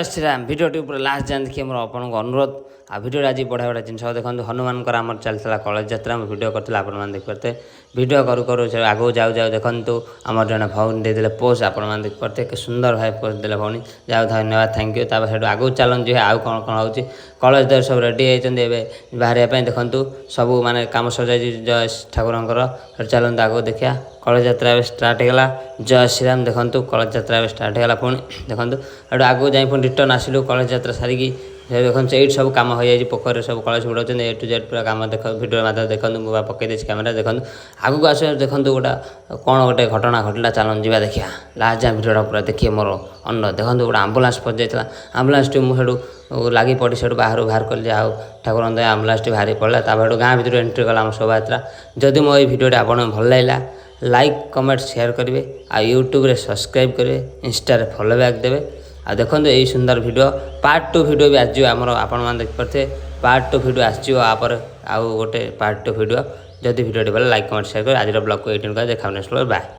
श्रीराम भिडियोटी पूरा लास्ट जान देखिए मोर आपन अनुरोध आ भिडियो आज बढ़िया बढ़िया जिन देखो हनुमान आम चलता कलेज यात्रा भिडियो करते आप देखते भिडियो करू करू आगू जाऊ जाऊ देखु आम जड़े भौणी देते पोस्ट आप देखते कि सुंदर भाई पोस्ट देते भौणी जाओ धन्यवाद थैंक यू तापर आगू चलती आउ कौन कौन हो कलेज द्वार सब रेडी होती बाहर देखु सब माने कम सजाई जय ठाकुर चलते आगू देखिया कलेज यात्रा स्टार्ट होगा जय श्रीराम देखु कलेज यात्रा स्टार्ट होगा पुणी देखो आगू जाए पुणी रिटर्न आसिलु कलेज यात्रा सारिकी देखो ये सब कम हो जाए पोखर सब कलेज बुड़ाऊँ ए टू जेड पूरा कम देख भिडियो मध्य देखो मुझे पकई देसी कैमेरा देखो आगू आस देखो गोटा कौन गोटे घटना घटला चलन जा देखिया लास्ट जाए भिडियो पूरा देखिए मोर अन्न देखो गोटे आम्बुलांस पहुँच जाता आम्बुलांस टी मुझे लगी पड़ी से बाहर कल आउ ठाकुर आम्बुलांस टी बाहरी पड़ा तापर गाँ भर एंट्री कला आम शोभा यात्रा जदि मो भिडियो आप भल लगा लाइक कमेंट शेयर करेंगे आ यूट्यूब सब्सक्राइब करेंगे इंस्टा फॉलो बैक देवे आ देखो यही सुंदर वीडियो पार्ट 2 वीडियो भी आसो आमर आपण देख पारे पार्ट 2 वीडियो आसपर आउ गोटे पार्ट 2 वीडियो जदि वीडियो भल लाइक कमेंट शेयर कर आज ब्लॉग को 18 देखा नेक्स्ट बाय।